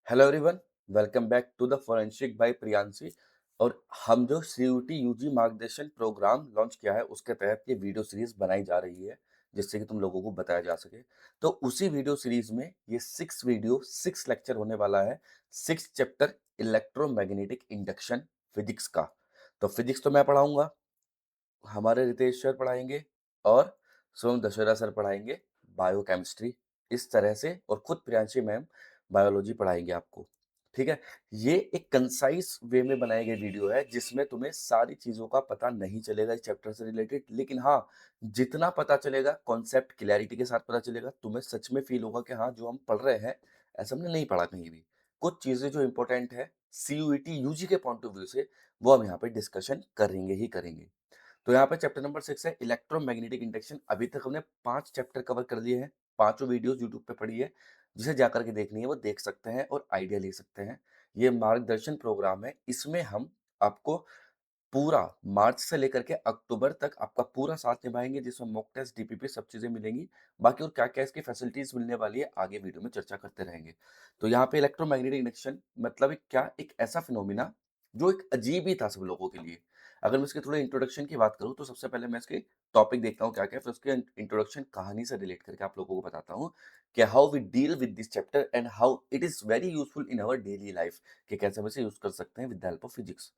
Hello everyone, welcome back to the forensic by Priyanshi. और हम जो सीयूटी यूजी मार्गदर्शन प्रोग्राम लॉन्च किया है उसके तहत ये वीडियो सीरीज बनाई जा रही है जिससे कि तुम लोगों को बताया जा सके। तो उसी वीडियो सीरीज में ये 6 लेक्चर होने वाला है। 6 चैप्टर इलेक्ट्रोमैग्नेटिक इंडक्शन फिजिक्स का। तो फिजिक्स तो मैं पढ़ाऊंगा, हमारे रितेश सर पढ़ाएंगे और सोम दशहरा सर पढ़ाएंगे बायोकेमिस्ट्री। इस तरह से और खुद प्रियांशी मैम बायोलॉजी पढ़ाएंगे आपको। ठीक है। ये एक कंसाइज वे में बनाई गई वीडियो है जिसमें तुम्हें सारी चीजों का पता नहीं चलेगा इस चैप्टर से रिलेटेड, लेकिन हाँ, जितना पता चलेगा कॉन्सेप्ट क्लैरिटी के साथ पता चलेगा, तुम्हें सच में फील होगा कि हाँ, जो हम पढ़ रहे हैं ऐसा हमने नहीं पढ़ा कहीं भी। कुछ चीजें जो इंपॉर्टेंट है सीयूईटी यूजी के पॉइंट ऑफ व्यू से, वो हम यहाँ पे डिस्कशन करेंगे ही करेंगे। तो यहाँ पे चैप्टर नंबर 6 है इलेक्ट्रोमैग्नेटिक इंडक्शन। अभी तक हमने 5 चैप्टर कवर कर लिए हैं। पांचों वीडियोस यूट्यूब पे पड़ी है, जिसे जाकर के देखनी है वो देख सकते हैं और आइडिया ले सकते हैं। ये मार्गदर्शन प्रोग्राम है, इसमें हम आपको पूरा मार्च से लेकर के अक्टूबर तक आपका पूरा साथ निभाएंगे, जिसमें मॉक टेस्ट, डीपीपी सब चीजें मिलेंगी। बाकी और क्या क्या इसकी फैसिलिटीज मिलने वाली है आगे वीडियो में चर्चा करते रहेंगे। तो यहाँ पे इलेक्ट्रोमैग्नेटिक इंडक्शन मतलब एक ऐसा फिनोमिना जो एक अजीब ही था सब लोगों के लिए। अगर मैं इसके थोड़े इंट्रोडक्शन की बात करूँ तो सबसे पहले मैं इसके टॉपिक देखता हूँ क्या क्या, फिर उसके इंट्रोडक्शन कहानी से रिलेट करके आप लोगों को बताता हूँ कि how we deal with this chapter and how it is very useful in our daily life, कि कैसे हम इसे यूज कर सकते हैं with the help of physics.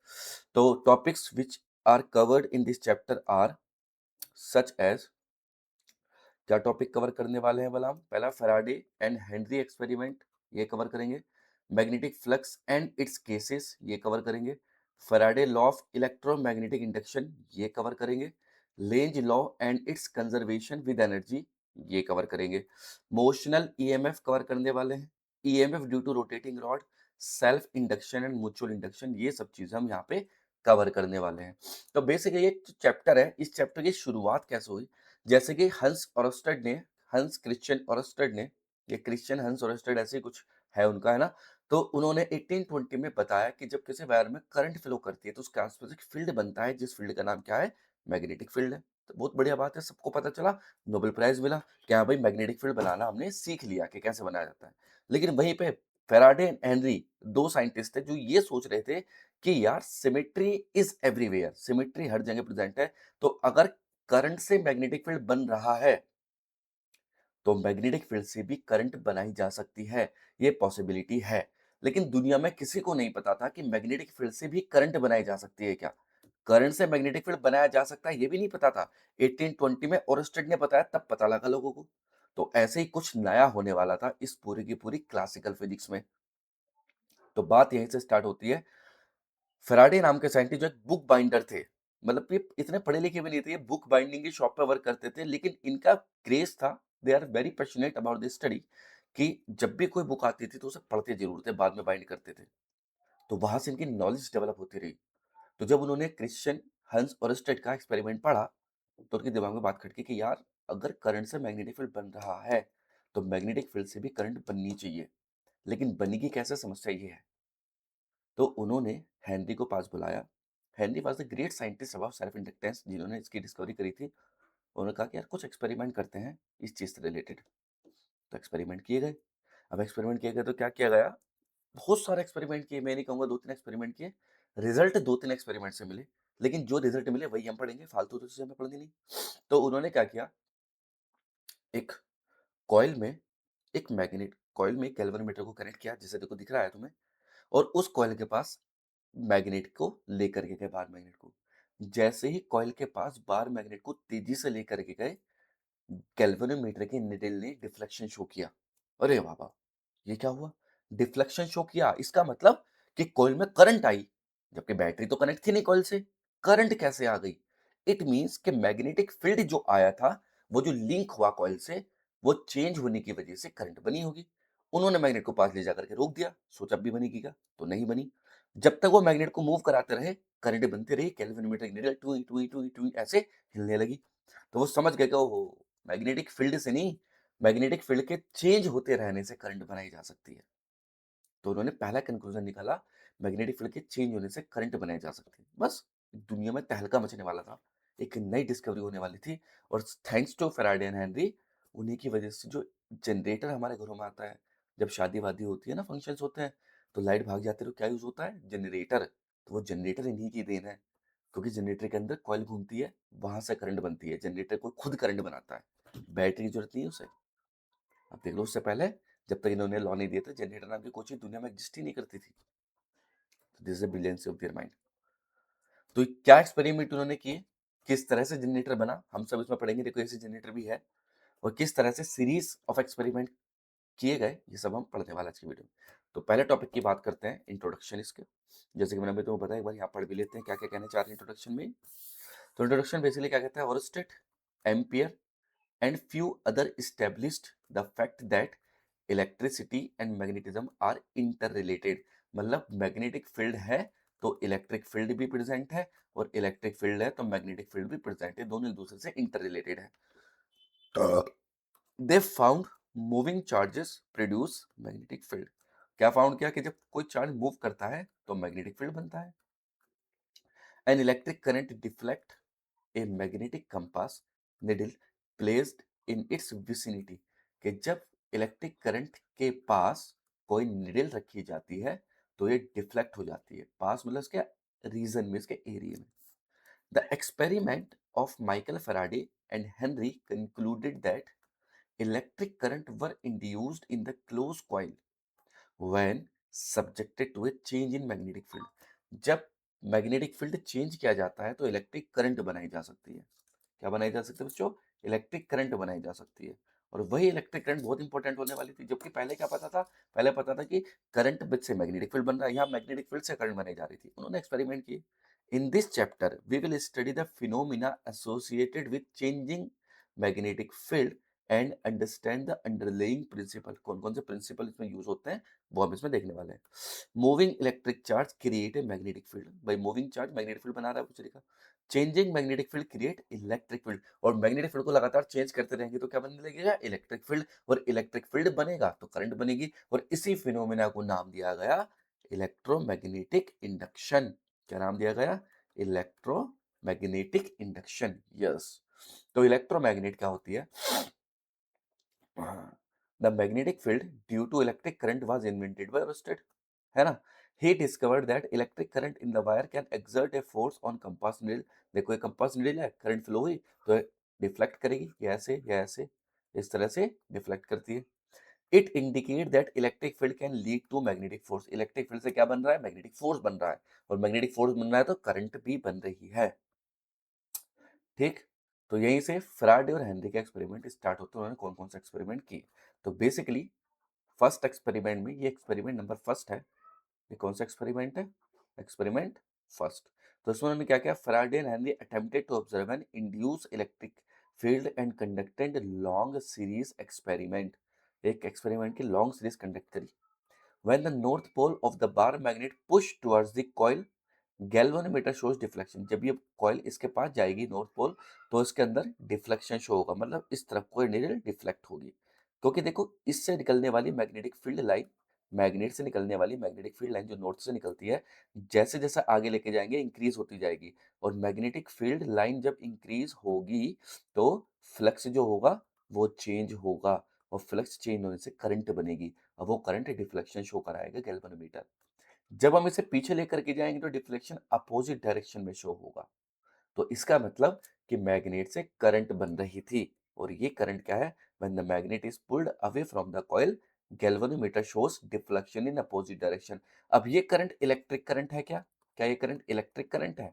तो topics which are covered in this chapter are such as, क्या topic cover करने वाले हैं बोला हम? पहला फैराडे एंड हेनरी एक्सपेरिमेंट, ये कवर करेंगे। Magnetic flux and its cases, ये कवर करेंगे। Faraday law of electromagnetic induction, ये कवर करेंगे। Lenz law and its conservation with energy, ये कवर करेंगे। मोशनल ईएमएफ कवर करने वाले हैं। EMF due to rotating rod, self induction and mutual induction, ये सब चीजें हम यहाँ पे कवर करने वाले हैं। तो बेसिकली ये चैप्टर है, इस चैप्टर की शुरुआत कैसे हुई? जैसे कि हंस क्रिश्चियन ओरस्टेड ने, ये क्रिश्चियन हंस ओरस्टेड ऐसे ही कुछ है उनका, है ना? तो उन्होंने 1820 में बताया कि जब किसी वायर में करंट फ्लो करती है तो उसके आसपास एक फील्ड बनता है, जिस फील्ड का नाम क्या है? मैग्नेटिक फील्ड है। तो बहुत बढ़िया बात है, सबको पता चला, नोबेल प्राइज मिला कि हाँ भाई, मैग्नेटिक फील्ड बनाना हमने सीख लिया कि कैसे बनाया जाता है। लेकिन वहीं पे फैराडे एंड हेनरी, दो साइंटिस्ट थे जो ये सोच रहे थे कि यार सिमेट्री इज एवरीवेयर, सिमेट्री हर जगह प्रेजेंट है। तो अगर करंट से मैग्नेटिक फील्ड बन रहा है तो मैग्नेटिक फील्ड से भी करंट बनाई जा सकती है, ये पॉसिबिलिटी है। लेकिन दुनिया में किसी को नहीं पता था कि मैग्नेटिक फील्ड से भी करंट बनाई जा सकती है क्या, करंट से मैग्नेटिक फील्ड बनाया जा सकता है ये भी नहीं पता था। 1820 में ओरस्टेड ने बताया, तब पता लगा लोगों को। तो ऐसे ही कुछ नया होने वाला था इस पूरी की पूरी क्लासिकल फिजिक्स में। तो बात यहीं से स्टार्ट होती है। फैराडे नाम के साइंटिस्ट जो एक बुक बाइंडर थे, मतलब ये इतने पढ़े लिखे भी नहीं थे, ये बुक बाइंडिंग की शॉप पे वर्क करते थे, लेकिन इनका क्रेज था, they are very passionate about this study, कि जब भी कोई बुक आती थी तो उसे पढ़ते जरूर थे, बाद में बाइंड करते थे। तो वहां से इनकी नॉलेज डेवलप होती रही। तो जब उन्होंने क्रिश्चियन हंस ओरस्टेड का एक्सपेरिमेंट पढ़ा तो उनके दिमाग में बात खटकी कि यार, अगर करंट से मैग्नेटिक फील्ड बन रहा है तो मैग्नेटिक फील्ड से भी करंट बननी चाहिए। लेकिन बनेगी कैसे, समस्या ये है। तो उन्होंने हेनरी को पास बुलाया। Henry was the great scientist about self inductance, जिन्होंने इसकी डिस्कवरी करी थी। उन्होंने कहा कि यार कुछ एक्सपेरिमेंट करते हैं इस चीज से रिलेटेड। तो एक्सपेरिमेंट किए गए। अब एक्सपेरिमेंट किए गए तो क्या किया गया? बहुत सारे एक्सपेरिमेंट किए, मैं नहीं कहूंगा दो तीन एक्सपेरिमेंट किए। रिजल्ट दो तीन एक्सपेरिमेंट से मिले, लेकिन जो रिजल्ट मिले वही हम पढ़ेंगे, फालतू तो चीजें हमें पढ़नी नहीं। तो उन्होंने क्या किया, एक कॉइल में एक मैग्नेट कॉइल में गैल्वेनोमीटर को कनेक्ट किया, जैसे देखो दिख रहा है तुम्हें। और उस कॉइल के पास मैग्नेट को लेकर के गए, बार मैग्नेट को। जैसे ही कॉइल के पास बार मैग्नेट को तेजी से लेकर के गए, गैल्वेनोमीटर के निडल ने डिफ्लेक्शन शो किया। अरे बाबा, ये क्या हुआ? डिफ्लेक्शन शो किया, इसका मतलब कि कॉइल में करंट आई, जबकि बैटरी तो कनेक्ट थी नहीं कॉइल से। करंट कैसे आ गई? इट मींस कि मैग्नेटिक फील्ड जो आया था, वो जो लिंक हुआ कॉइल से, वो चेंज होने की वजह से करंट बनी होगी। उन्होंने मैग्नेट को पास ले जाकर के रोक दिया, सोचा भी बनेगी क्या, तो नहीं बनी। जब तक वो मैग्नेट को मूव कराते रहे, करंट बनती रही, कैल्विनोमीटर की निडल टुई टुई टुई टुई ऐसे हिलने लगी। तो वो समझ गए कि ओहो, मैग्नेटिक फील्ड से नहीं, मैग्नेटिक फील्ड के चेंज होते रहने से करंट बनाई जा सकती है। तो उन्होंने पहला कंक्लूजन निकाला, मैग्नेटिक फील्ड के चेंज होने से करंट बनाई जा सकती है। बस दुनिया में तहलका मचने वाला था, एक नई डिस्कवरी होने वाली थी। और thanks to Faraday and Henry, उन्हीं की वजह से जो जनरेटर हमारे घरों में आता है, जब शादी-वादी होती है ना, फंक्शंस होते हैं, तो लाइट भाग जाती है तो क्या यूज़ होता है? जनरेटर। तो वो जनरेटर इन्हीं की देन है, क्योंकि जनरेटर के अंदर कॉइल घूमती है, वहाँ से करंट बनती है। जनरेटर को खुद करंट बनाता है, बैटरी की ज़रूरत नहीं है उसे। अब देख लो, उससे पहले जब तक इन्होंने लॉ नहीं दिया था, जनरेटर नाम की कोई चीज़ दुनिया में एग्ज़िस्ट ही नहीं करती थी। This is the brilliance of their mind. तो क्या एक्सपेरिमेंट उन्होंने किए, किस तरह से जनरेटर बना, हम सब इसमें पढ़ेंगे। देखो, ऐसे जनरेटर भी है, और किस तरह से सीरीज ऑफ एक्सपेरिमेंट किए गए, ये सब हम पढ़ने वाले आज की वीडियो में। तो पहले टॉपिक की बात करते हैं, इंट्रोडक्शन इसके। जैसे कि मैंने अभी तुम्हें बताया, एक बार यहाँ पढ़ भी लेते हैं क्या क्या कहना चाह रहे हैं इंट्रोडक्शन में। तो इंट्रोडक्शन बेसिकली क्या कहता है? Oersted, Ampere and few other established the fact that electricity and magnetism are inter related. मतलब मैग्नेटिक फील्ड है तो इलेक्ट्रिक फील्ड भी प्रेजेंट है, और इलेक्ट्रिक फील्ड है तो मैग्नेटिक फील्ड भी प्रेजेंट है, दोनों एक दूसरे से इंटर रिलेटेड है। They found moving charges produce magnetic field. क्या फाउंड किया? कि जब कोई चार्ज मूव करता है तो मैग्नेटिक फील्ड बनता है। An electric current deflect a magnetic compass needle placed in its vicinity. कि जब इलेक्ट्रिक करंट के पास कोई निडल रखी जाती है तो ये डिफ्लेक्ट हो जाती है। पास मतलब इसके रीजन में, इसके एरिया में। The experiment of Michael Faraday and Henry concluded that electric current were induced in the closed coil when subjected to a change in magnetic field। जब मैग्नेटिक फील्ड चेंज किया जाता है तो इलेक्ट्रिक करंट बनाई जा सकती है। क्या बनाई जा सकती है बच्चों? इलेक्ट्रिक करंट बनाई जा सकती है। और वही इलेक्ट्रिक करंट बहुत इंपॉर्टेंट होने वाली थी, जबकि पहले क्या पता था? पहले पता था कि करंट बिच से मैग्नेटिक फील्ड बन रहा है, यहाँ मैग्नेटिक फील्ड से करंट बनाई जा रही थी। उन्होंने एक्सपेरिमेंट किए। In this chapter we will study the phenomena associated with changing magnetic field and understand the underlying principle. कौन कौन से प्रिंसिपल इसमें यूज होते हैं वो हम इसमें देखने वाले हैं। Moving electric charge create a magnetic field. भाई मूविंग चार्ज मैग्नेटिक फील्ड बना रहा है कुछ तरीका। Changing magnetic field create electric field. और मैग्नेटिक फील्ड को लगातार चेंज करते रहेंगे तो क्या बनने लगेगा? Electric field. और इलेक्ट्रिक फील्ड बनेगा तो करंट बनेगी, और इसी फिनोमेना को नाम दिया गया इलेक्ट्रोमैग्नेटिक इंडक्शन। क्या नाम दिया गया? Electromagnetic induction. यस। तो इलेक्ट्रोमैग्नेट क्या होती है? The magnetic field due to electric current was invented by Oersted, है ना। He discovered that electric current in the wire can exert a force on compass needle. देखो, एक कंपास नीडल है, current flow हुई तो डिफ्लेक्ट करेगी, या ऐसे या ऐसे, इस तरह से डिफ्लेक्ट करती है। It indicate that electric field can lead to magnetic force. Electric field से क्या बन रहा है? मैग्नेटिक फोर्स बन रहा है, और मैग्नेटिक फोर्स बन रहा है तो करंट भी बन रही है। ठीक। तो यहीं से फैराडे और हेनरी के एक्सपेरिमेंट स्टार्ट होते हैं। उन्होंने कौन कौन से एक्सपेरिमेंट किए? तो बेसिकली फर्स्ट एक्सपेरिमेंट में, ये एक्सपेरिमेंट नंबर फर्स्ट है। ये कौन सा एक्सपेरिमेंट है? Experiment first. तो इसमें उन्होंने क्या किया? Faraday and Henry attempted to observe and induce electric field and conducted long series experiment. एक एक्सपेरिमेंट की लॉन्ग सीरीज कंडक्ट करी। When the north pole of the bar magnet push towards the coil, galvanometer shows deflection. जब ये coil इसके पास जाएगी north pole, तो इसके अंदर डिफ्लेक्शन शो होगा, मतलब इस तरफ कोई नीडल डिफ्लेक्ट होगी। क्योंकि देखो, इससे निकलने वाली मैग्नेटिक फील्ड लाइन, मैग्नेट से निकलने वाली मैग्नेटिक फील्ड लाइन जो नॉर्थ से निकलती है, जैसे जैसे आगे लेके जाएंगे इंक्रीज होती जाएगी। और मैग्नेटिक फील्ड लाइन जब इंक्रीज होगी तो फ्लक्स जो होगा वो चेंज होगा, और फ्लक्स चेंज होने से करंट बनेगी। अब वो करंट डिफ्लेक्शन शो कराएगा गैल्वेनोमीटर। जब हम इसे पीछे लेकर के जाएंगे तो डिफ्लेक्शन अपोजिट डायरेक्शन में शो होगा। तो इसका मतलब कि मैग्नेट से करंट बन रही थी, और ये करंट क्या है? When the magnet is pulled away from the coil, galvanometer shows deflection in opposite direction. अब ये करंट इलेक्ट्रिक करंट है क्या? क्या ये करंट इलेक्ट्रिक करंट है?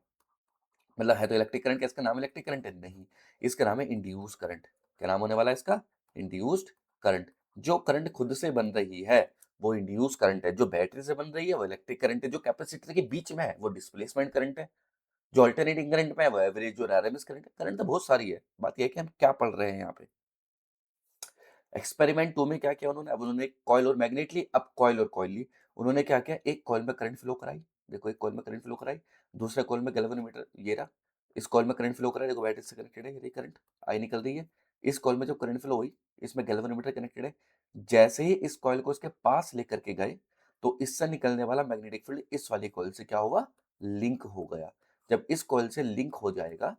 मतलब है तो इलेक्ट्रिक करंट, क्या इसका नाम इलेक्ट्रिक करंट है? नहीं, इसका नाम है इंड्यूस करंट। क्या नाम होने वाला है इसका? Induced current. जो करंट खुद से बन रही है वो इंड्यूस करंट है, जो बैटरी से बन रही है वो इलेक्ट्रिक करंट है, जो कैपेसिटर के बीच में है वो डिस्प्लेसमेंट करंट है, जो अल्टरनेटिंग करंट में है वो एवरेज और आरएमएस करंट है। करंट तो बहुत सारी है, बात यह है कि हम क्या पढ़ रहे हैं यहाँ पे। एक्सपेरिमेंट 2 में क्या किया उन्होंने? अब उन्होंने एक कॉइल और मैग्नेट ली, अब कॉइल और कॉइल ली। उन्होंने क्या किया? एक कॉइल में करंट फ्लो कराई, देखो एक कॉइल में करंट फ्लो कराई, दूसरे कॉइल में गैल्वेनोमीटर, ये रहा। इस कॉइल में करंट फ्लो कराई, देखो बैटरी से कनेक्टेड है, ये करंट आई निकल रही है। इस कॉइल में जब करंट फ्लो हुई, इसमें गैल्वेनोमीटर कनेक्टेड है। जैसे ही इस कॉइल को इसके पास लेकर के गए तो इससे निकलने वाला मैग्नेटिक फील्ड इस वाली कॉइल से क्या हुआ? लिंक हो गया। जब इस कॉइल से लिंक हो जाएगा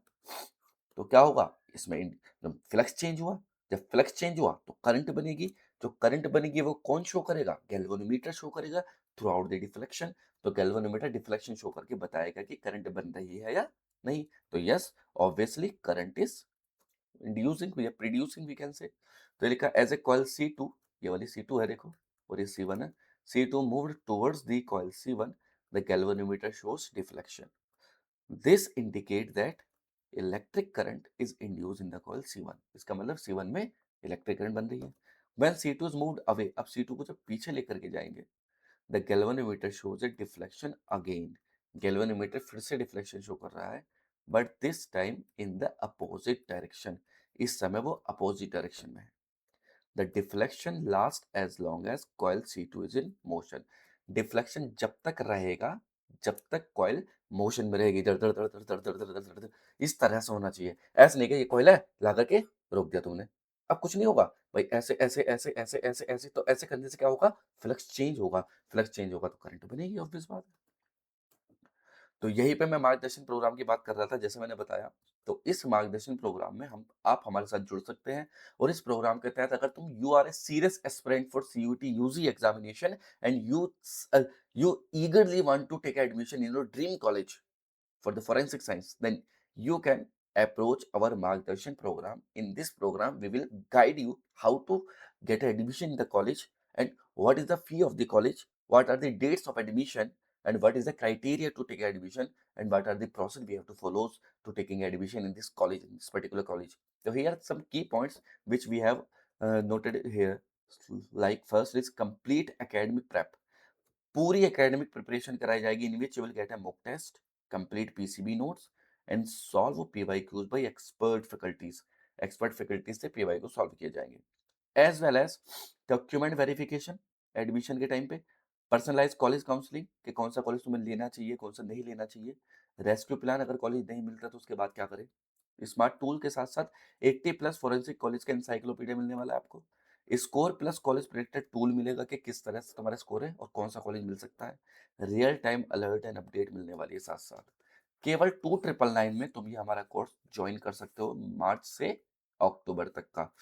तो क्या होगा? इसमें फ्लक्स चेंज हुआ। जब फ्लक्स चेंज हुआ तो करंट बनेगी। जो करंट बनेगी वो कौन शो करेगा? गैल्वेनोमीटर शो करेगा थ्रू आउट द डिफ्लेक्शन। तो गैल्वेनोमीटर डिफ्लेक्शन शो करके बताएगा कि करंट बन रही है या नहीं। तो yes, obviously current is inducing या प्रोड्यूसिंग वी कैन से। तो ये लिखा एज ए कॉइल C2, ये वाली C2 है देखो, और ये C1 है। C2 moved towards the coil C1, the galvanometer shows deflection. This indicate that electric current is induced in the coil C1। इसका मतलब C1 में इलेक्ट्रिक करंट बन रही है। When C2 is moved away, अब C2 को जब पीछे लेकर के जाएंगे, the galvanometer shows a deflection again। Galvanometer फिर से डिफ्लेक्शन शो कर रहा है, but this time in the opposite direction। इस समय वो अपोजिट डायरेक्शन में है। The deflection lasts as long as coil C2 is in motion। Deflection जब तक रहेगा जब तक कॉइल मोशन में रहेगी, दर दर दर दर दर दर दर दर दर दर, इस तरह से होना चाहिए। ऐसे नहीं कि ये कॉइल है ला करके रोक दिया तुमने, अब कुछ नहीं होगा भाई। ऐसे ऐसे ऐसे ऐसे ऐसे ऐसे, तो ऐसे करने से क्या होगा? फ्लक्स चेंज होगा। फ्लक्स चेंज होगा तो करंट बनेगी, ऑब्वियस बात है। तो यहीं पे मैं मार्गदर्शन प्रोग्राम की बात कर रहा था, जैसे मैंने बताया। तो इस मार्गदर्शन प्रोग्राम में हम आप हमारे साथ जुड़ सकते हैं, और इस प्रोग्राम के तहत अगर तुम you are a serious aspirant for CUT UG examination and you eagerly want to take admission in your dream college for the forensic science, then you can approach our Margdarshan program. In this program, we will guide you how to get admission in the college, and what is the fee of the college, what are the dates of admission, and what is the criteria to take admission, and what are the process we have to follow to taking admission in this college, in this particular college. So here are some key points which we have noted here. Like first is complete academic prep। पूरी academic preparation कराई जाएगी, in which you will get a mock test, complete PCB notes and solve PYQs by expert faculties. Expert faculties से PYQ solve किए जाएंगे। As well as document verification admission के time पे, personalise college counselling कि कौन सा college तुम्हें लेना चाहिए, कौन सा नहीं लेना चाहिए, रेस्क्यू प्लान अगर कॉलेज नहीं मिलता तो उसके बाद क्या करें, स्मार्ट टूल के साथ साथ 80+ फॉरेंसिक कॉलेज का इंसाइक्लोपीडिया मिलने वाला है आपको। Score plus college predicted tool मिलेगा कि किस तरह से तुम्हारा स्कोर है और कौन सा कॉलेज मिल सकता है। Real time alert and update मिलने वाली है साथ साथ। केवल 2999 में तुम ये हमारा कोर्स ज्वाइन कर सकते हो, मार्च से अक्टूबर तक का।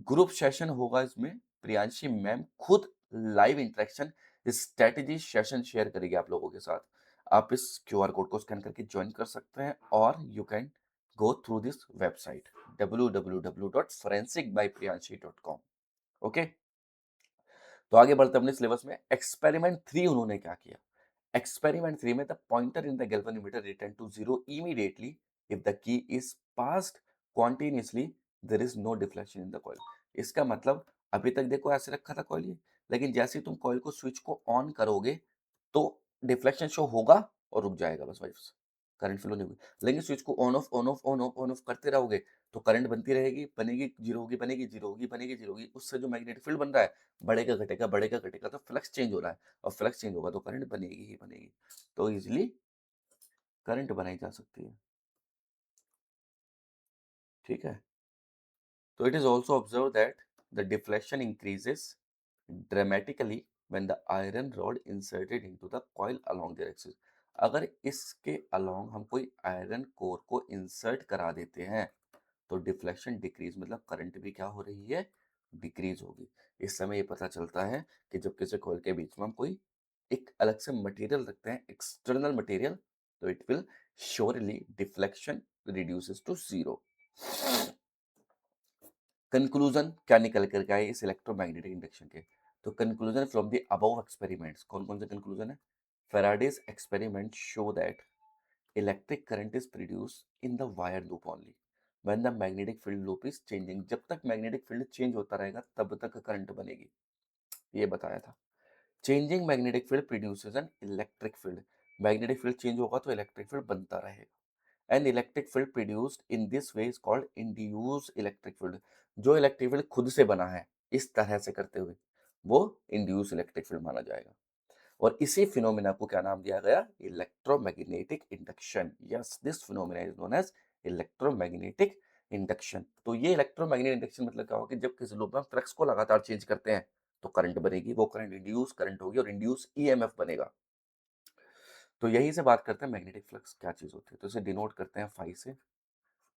ग्रुप सेशन होगा इसमें, प्रियांशी मैम खुद live interaction strategy session share करेगी आप लोगों के साथ। आप इस QR कोड को स्कैन करके ज्वाइन कर सकते हैं, और you can go through this website www.forensicbypriyanshi.com। Okay, तो आगे बढ़ते अपने सिलेबस में। एक्सपेरिमेंट 3 उन्होंने क्या किया? एक्सपेरिमेंट 3 में the pointer in the galvanometer return to 0 immediately if the key is passed continuously, there is no deflection in the coil. इसका मतलब अभी तक देखो ऐसे रखा था कॉइल ये, लेकिन जैसे ही तुम कॉइल को स्विच को ऑन करोगे तो डिफ्लेक्शन शो होगा और रुक जाएगा, बस वाइफ करंट फ्लो नहीं होगी। लेकिन स्विच को on off on off on off on off करते रहोगे तो करंट बनती रहेगी, बनेगी जीरो होगी, बनेगी जीरो होगी, बनेगी जीरो होगी। उससे जो मैग्नेटिक फील्ड बन रहा है बढ़ेगा घटेगा बढ़ेगा घटेगा, तो फ्लक्स चेंज हो रहा है, और फ्लक्स चेंज होगा तो करंट बनेगी ही बनेगी। तो इजिली करंट बनाई जा सकती है, ठीक है। तो it is also observe that the deflection increases dramatically when the iron rod inserted into the coil along their axis। अगर इसके along हम कोई आयरन कोर को इंसर्ट करा देते हैं तो डिफ्लेक्शन डिक्रीज, मतलब करंट भी क्या हो रही है? डिक्रीज होगी। इस समय ये पता चलता है कि जब किसी कॉइल के बीच में हम कोई एक अलग से मटेरियल रखते हैं, एक्सटर्नल मटेरियल, तो it will surely deflection reduces to 0। Conclusion क्या निकल कर के आए इस इलेक्ट्रोमैग्नेटिक इंडक्शन के? तो conclusion from the above experiments, कौन कौन से कंक्लूजन है? Faraday's experiment show that electric current is produced in the wire loop only when the magnetic field loop is changing। जब तक मैग्नेटिक फील्ड चेंज होता रहेगा तब तक करंट बनेगी, ये बताया था। Changing magnetic field produces an electric field. Magnetic field change होगा तो इलेक्ट्रिक फील्ड बनता रहेगा। An electric field produced in this way is called induced electric field. जो इलेक्ट्रिक फील्ड खुद से बना है इस तरह से करते हुए, वो इंड्यूस इलेक्ट्रिक फील्ड माना जाएगा। और इसी फिनोमेना को क्या नाम दिया गया? Electromagnetic induction. Yes, this phenomena is known as electromagnetic induction. तो ये इलेक्ट्रोमैग्नेटिक इंडक्शन मतलब क्या होगा कि जब किसी लूप में फ्लक्स को लगातार चेंज करते हैं तो करंट बनेगी, वो करंट इंड्यूस करंट होगी और इंड्यूस EMF बनेगा। तो यही से बात करते हैं मैग्नेटिक फ्लक्स क्या चीज होती है। तो इसे डिनोट करते हैं फाई से,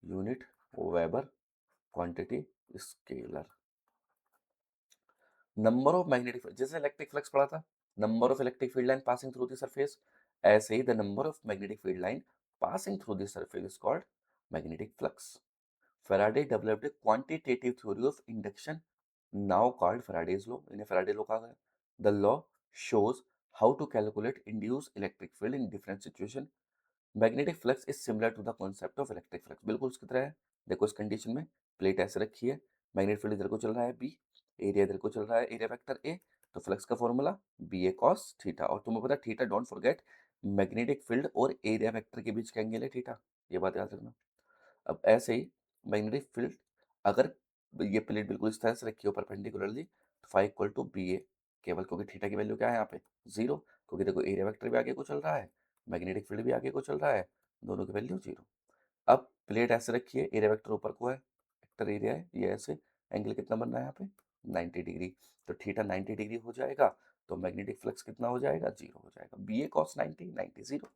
unit weber, quantity, scalar. Number of magnetic field, जैसे इलेक्ट्रिक फ्लक्स पढ़ा था, number of electric field line passing through the surface, ऐसे ही the number of magnetic field line passing through the surface is called magnetic flux. Faraday developed a quantitative theory of induction, now called Faraday's law. इन्हें Faraday law कहा गया. The law shows how to calculate induced electric field in different situations. Magnetic flux is similar to the concept of electric flux. बिल्कुल उसकी तरह है. देखो इस condition में प्लेट ऐसे रखी है, मैग्नेटिक फील्ड इधर को चल रहा है बी, एरिया इधर को चल रहा है एरिया वेक्टर ए, तो फ्लक्स का फॉर्मूला बी ए कॉस थीटा. और तुम्हें पता है theta, don't forget, magnetic field और एरिया वेक्टर के बीच का एंगल है थीटा, ये बात याद रखना. अब ऐसे ही मैग्नेटिक फील्ड, अगर ये प्लेट बिल्कुल इस तरह से रखी हो परपेंडिकुलरली, तो फाइव इक्वल टू बी ए, केवल क्योंकि थीटा की वैल्यू क्या है यहाँ पे जीरो, क्योंकि देखो एरिया वेक्टर भी आगे को चल रहा है, मैग्नेटिक फील्ड भी आगे को चल रहा है, दोनों की वैल्यू जीरो. अब प्लेट ऐसे रखी है, एरिया वेक्टर ऊपर को है, वेक्टर एरिया है, ये ऐसे एंगल कितना बन रहा है यहाँ पे 90 डिग्री, तो थीटा 90 डिग्री हो जाएगा, तो मैग्नेटिक फ्लक्स कितना हो जाएगा, जीरो हो जाएगा, बी ए कॉस 90 90 जीरो.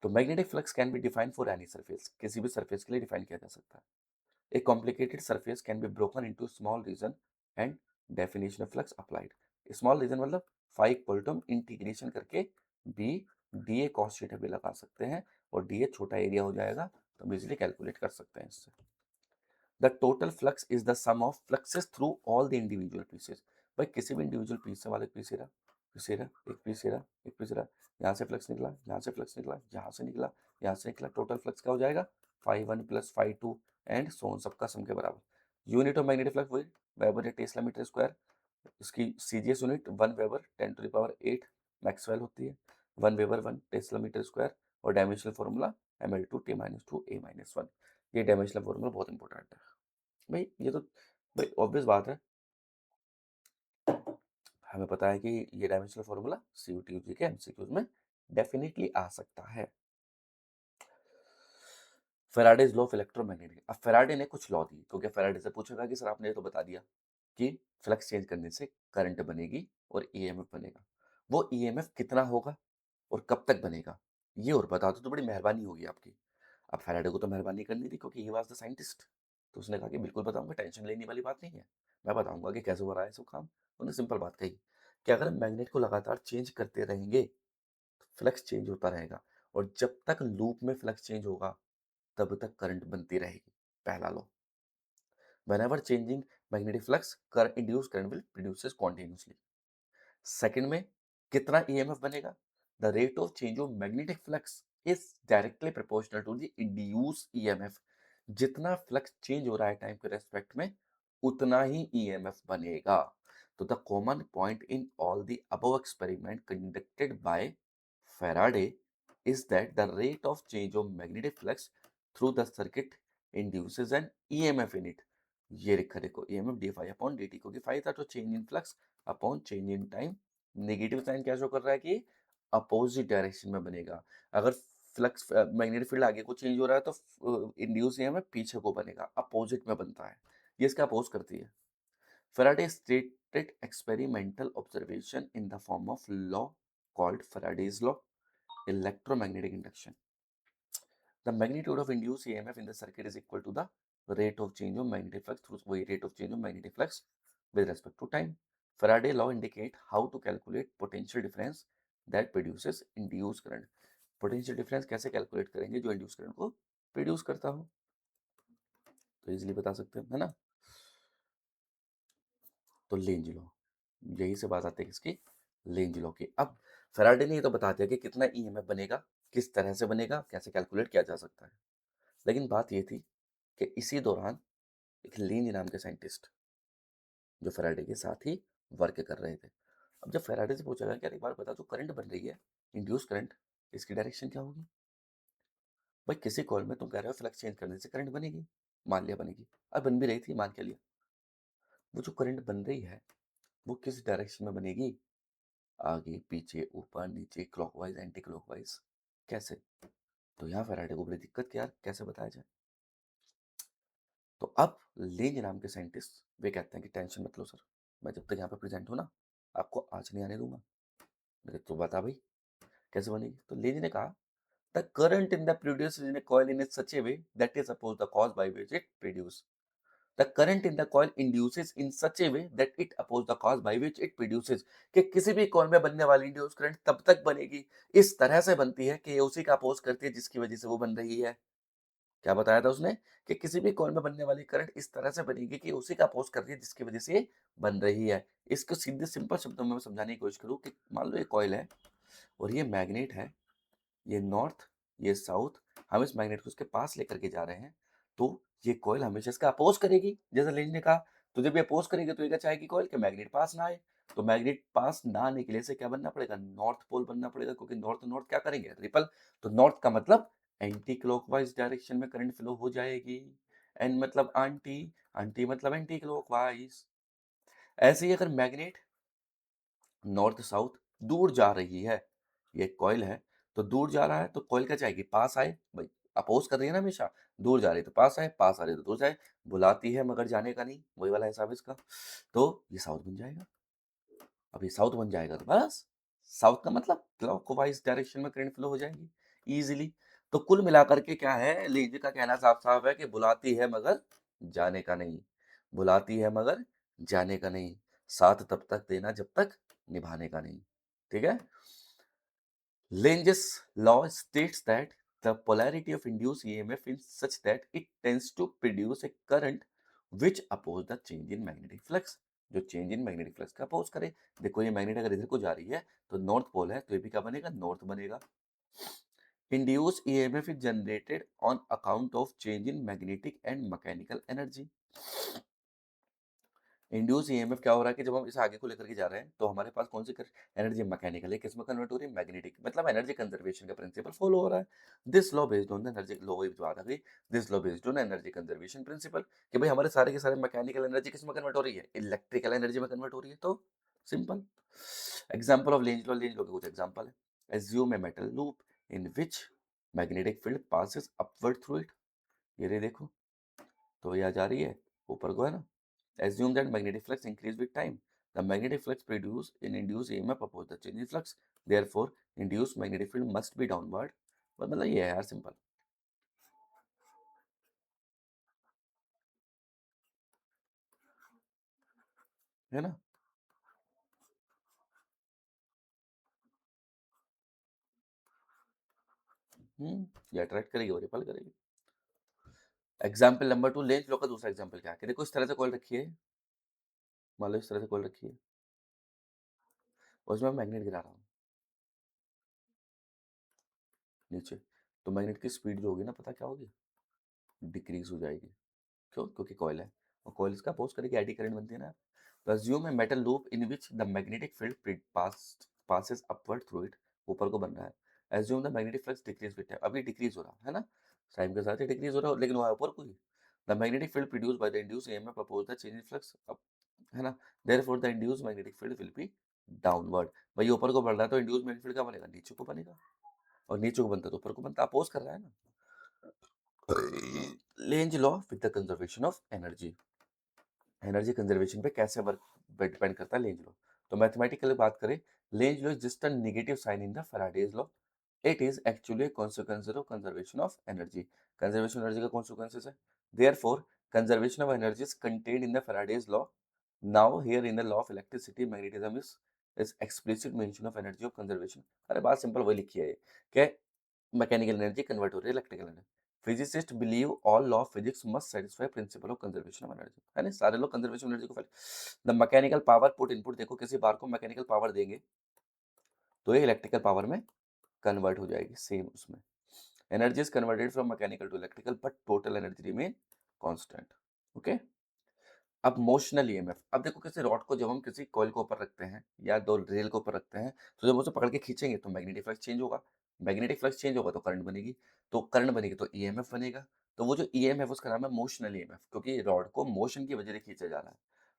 तो magnetic flux can be defined for any surface, किसी भी सरफेस के लिए डिफाइन किया जा सकता है. A complicated surface can be broken into small region and definition of flux applied. Small region मतलब phi equal to हम इंटीग्रेशन करके b dA cos थीटा भी लगा सकते हैं, और dA छोटा एरिया हो जाएगा, तो हम इजिली कैलकुलेट कर सकते हैं इससे. The total flux is the sum of fluxes through all the individual pieces. भाई किसी भी इंडिविजुअल पीस से, वाले पीस रहा, पीस रहा, एक पीस रहा, एक पीस रहा, यहाँ से फ्लक्स निकला, यहाँ से फ्लक्स निकला, यहाँ से निकला, यहाँ से निकला, टोटल फ्लक्स क्या हो जाएगा, five one plus five two and so on, सबका सम के बराबर. यूनिट ऑफ मैग्नेटिक फ्लक्स वही वेबर या टेस्ला मीटर स्क्वायर. इसकी सीजीएस यूनिट 1 वेबर 10⁸ मैक्सवेल होती है. 1 वेबर 1 टेस्ला मीटर स्क्वायर. और डायमेंशनल फॉर्मूला ml2T-2 A-1. ये डायमेंशनल फॉर्मूला बहुत इंपॉर्टेंट है भाई. ये तो भाई ऑब्वियस बात है, हमें पता है कि ये डायमेंशनल फॉर्मूला सीयूटी यूजी के एमसीक्यूज में डेफिनेटली आ सकता है. Faraday's law of electromagnetic. अब फेराडे ने कुछ लॉ दी, क्योंकि फेराडे से पूछेगा कि सर आपने ये तो बता दिया कि फ्लक्स चेंज करने से करंट बनेगी और ईएमएफ बनेगा, वो ईएमएफ कितना होगा और कब तक बनेगा, ये और बता दो तो बड़ी मेहरबानी होगी आपकी. अब फेराडे को तो मेहरबानी करनी थी, क्योंकि ही वाज द साइंटिस्ट, तो उसने कहा कि बिल्कुल बताऊंगा, टेंशन लेने वाली बात नहीं है, मैं बताऊंगा कि कैसे हो रहा है सब काम. उन्होंने सिंपल बात कही कि अगर मैग्नेट को लगातार चेंज करते रहेंगे तो फ्लक्स चेंज होता रहेगा, और जब तक लूप में फ्लक्स चेंज होगा तब तक करंट बनती रहेगी. पहला law. whenever changing magnetic flux induced current will produces continuously. Second में कितना ईएमएफ बनेगा, the rate of change of magnetic flux is directly proportional to the induce EMF. जितना फ्लक्स चेंज हो रहा है टाइम के रेस्पेक्ट में, उतना ही ईएमएफ बनेगा. तो the common point in all the above experiment conducted by Faraday is that the rate of change of magnetic flux through the circuit induces an EMF in it. ये लिखा देखो EMF d phi upon dt, क्योंकि phi था तो change in flux upon change in time. Negative sign क्या show कर रहा है कि अपोजिट डायरेक्शन में बनेगा. अगर फ्लक्स मैग्नेटिक फील्ड आगे को चेंज हो रहा है तो इंड्यूस ईएमएफ पीछे को बनेगा, अपोजिट में बनता है, ये इसका अपोज करती है. Faraday stated experimental observation in the form of law called Faraday's law, electromagnetic induction. The magnitude of induced EMF in the circuit is equal to the rate of change of magnetic flux through rate of change of magnetic flux with respect to time. Faraday law indicate how to calculate potential difference that produces induced current. Potential difference कैसे calculate करेंगे जो induced current को produce करता हो, तो easily बता सकते हैं, है ना. तो लेंज लॉ, यही से बात आती है किसकी, लेंज लॉ की. अब फैराडे ने ये तो बता दिया कि कितना ईएमएफ बनेगा, किस तरह से बनेगा, कैसे कैलकुलेट किया जा सकता है. लेकिन बात ये थी कि इसी दौरान एक लेंज नाम के साइंटिस्ट जो फैराडे के साथ ही वर्क कर रहे थे. अब जब फैराडे से पूछा गया कि एक बार बता, जो करंट बन रही है इंड्यूस करंट, इसकी डायरेक्शन क्या होगी. भाई किसी कॉल में तुम कह रहे हो फ्लक्स चेंज करने से करंट बनेगी, मान लिया बनेगी, अब बन भी रही थी, मान के लिया. वो जो करंट बन रही है वो किस डायरेक्शन में बनेगी, आगे पीछे ऊपर नीचे क्लॉकवाइज एंटी क्लॉकवाइज, कैसे. तो यहाँ फैराडे को बड़ी दिक्कत कि यार कैसे बताया जाए. तो अब लेंज नाम के साइंटिस्ट वे कहते हैं कि टेंशन मत लो सर, मैं जब तक यहाँ पे प्रेजेंट हूँ ना आपको आज नहीं आने दूंगा. मेरे तो बता भाई कैसे बनेगी. तो लेंज ने कहा the current in the produce in a coil in such a way that is oppose the cause by which it produce. The current in the coil induces in such a way that it oppose the cause by which it produces, कि किसी भी coil में बनने वाली induce current तब तक बनेगी, इस तरह से बनती है कि ये उसी का अपोज करती है जिसकी वजह से वो बन रही है। क्या बताया था उसने? कि किसी भी कॉइल में बनने वाली करंट इस तरह से बनेगी कि उसी का अपोज कर रही है जिसकी वजह से ये बन रही है। इसको सीधे सिंपल शब्दों में मैं समझाने की कोशिश करूँ कि मान लो ये कॉइल है और ये मैग्नेट है, ये नॉर्थ, ये साउथ, हम इस मैग्नेट को उसके पास लेकर के जा रहे हैं, तो ये कॉइल हमेशा इसका अपोज करेगी। जैसा लेंज ने कहा, तो जब ये अपोज करेगी तो ये क्या चाहेगी कॉइल कि मैग्नेट पास ना आए। तो मैग्नेट पास ना आने के लिए इसे क्या बनना पड़ेगा? नॉर्थ पोल बनना पड़ेगा, क्योंकि नॉर्थ नॉर्थ क्या करेंगे? रिपल। तो नॉर्थ का मतलब एंटी क्लॉकवाइज डायरेक्शन में करंट फ्लो हो जाएगी। एन मतलब आंटी, आंटी मतलब एंटी क्लॉकवाइज। ऐसे ही अगर मैग्नेट नॉर्थ साउथ दूर जा रही है, ये कॉइल है, तो दूर जा रहा है तो कॉइल क्या चाहेगी? पास आए भाई, अपोज कर रही है ना हमेशा। दूर जा रही है तो पास आए, पास आ रही है तो दूर जाए। बुलाती है मगर जाने का नहीं, वही वाला हिसाब है इसका। तो ये साउथ बन जाएगा। अब ये साउथ बन जाएगा तो बस साउथ का मतलब क्लॉकवाइज डायरेक्शन में करंट फ्लो हो जाएगी इजीली। तो कुल मिलाकर के क्या है, लीजिए का कहना साफ साफ है कि बुलाती है मगर जाने का नहीं, बुलाती है मगर जाने का नहीं, साथ तब तक देना जब तक निभाने का नहीं। ठीक है। Lenge's law states that the polarity of induced EMF is such that it tends to produce a current which oppose the change in magnetic flux, जो चेंज इन मैग्नेटिक फ्लक्स का अपोज करे। देखो ये मैग्नेट अगर इधर को जा रही है तो नॉर्थ पोल है, तो ये भी क्या बनेगा? नॉर्थ बनेगा। Induce EMF is generated on account of change in magnetic and mechanical energy. Induce EMF क्या हो रहा है कि जब हम इस आगे को लेकर के जा रहे हैं तो हमारे पास कौन सी एनर्जी? मैकेनिकल है। किस में कन्वर्ट हो रही है? मैग्नेटिक। मतलब एनर्जी कंजर्वेशन का प्रिंसिपल फॉलो हो रहा है। This law based on the energy law, वही बात आ गई। This law based on energy conservation principle, कि भाई हमारे सारे के सारे मैकेनिकल एनर्जी किस में कन्वर्ट हो रही है? इलेक्ट्रिकल एनर्जी में कन्वर्ट हो रही है। तो simple example of Lenz law, Lenz law के कुछ एग्जांपल है। Assume a metal loop in which magnetic field passes upward through it. ये रे देखो, तो ये आ जा रही है ऊपर को, है ना। Assume that magnetic flux increase with time. The magnetic flux produce in induced EMF oppose the change in flux. Therefore, induced magnetic field must be downward. बस मतलब ये है यार, सिंपल है ना। ये अट्रैक्ट करेगी और रिपल करेगी। एग्जाम्पल नंबर 2, लेंज लॉ का दूसरा एग्जाम्पल क्या है कि देखो इस तरह से कॉइल रखी है, मान लो इस तरह से कॉइल रखी है और उसमें मैं मैग्नेट गिरा रहा हूँ नीचे, तो मैग्नेट की स्पीड जो होगी ना, पता क्या होगी? डिक्रीज हो जाएगी। क्यों? क्योंकि कॉइल है और कॉइल इसका अपोज करेगी, एडी करंट बनती है ना। तो assume a metal loop in which the magnetic field passes upward through it, ऊपर को बन रहा है। Assume the magnetic flux decrease with time, अभी डिक्रीज हो रहा है ना, टाइम के साथ ही डिक्रीज हो रहा है, लेकिन वहां ऊपर को ही। The magnetic field produced by the induced EMF oppose the change in flux, है ना। Therefore the induced magnetic field will be downward. भाई ऊपर को बढ़ रहा है तो इंड्यूस्ड मैग्नेटिक फील्ड क्या बनेगा? नीचे को बनेगा। और नीचे को बनता है तो ऊपर को बनता, अपोज कर रहा है ना। Lenz law with the conservation of energy, energy conservation पे कैसे वर्क डिपेंड करता है लेंज लॉ। तो मैथमेटिकली बात करें, Lenz law is just a negative sign in the Faraday's law. It is actually a consequence of conservation of energy. Conservation of energy का consequences है। Therefore, conservation of energy is contained in the Faraday's law. Now, here in the law of electricity, magnetism is explicit mention of energy of conservation. अरे बात simple वही लिखी है ये, कि mechanical energy convert हो रही है electrical energy. Physicist believe all law of physics must satisfy principle of conservation of energy, है ना। सारे लोग कंजर्वेशन एनर्जी को the mechanical power put input, देखो किसी बार को मैकेनिकल पावर देंगे तो ये इलेक्ट्रिकल पावर में कन्वर्ट हो जाएगी, सेम उसमें। Energy is converted from mechanical to electrical but total energy remain constant. Okay. अब मोशनल ईएमएफ, अब देखो किसी रॉड को जब हम किसी कॉइल के ऊपर रखते हैं या दो रेल के ऊपर रखते हैं, तो जब उसे पकड़ के खींचेंगे तो मैग्नेटिक फ्लक्स चेंज होगा। मैग्नेटिक फ्लक्स चेंज होगा तो करंट बनेगी, तो करंट बनेगी तो ईएमएफ बनेगा। तो वो जो ईएमएफ उसका नाम है मोशनल ईएमएफ, क्योंकि रॉड को मोशन की वजह से खींचा जा रहा है।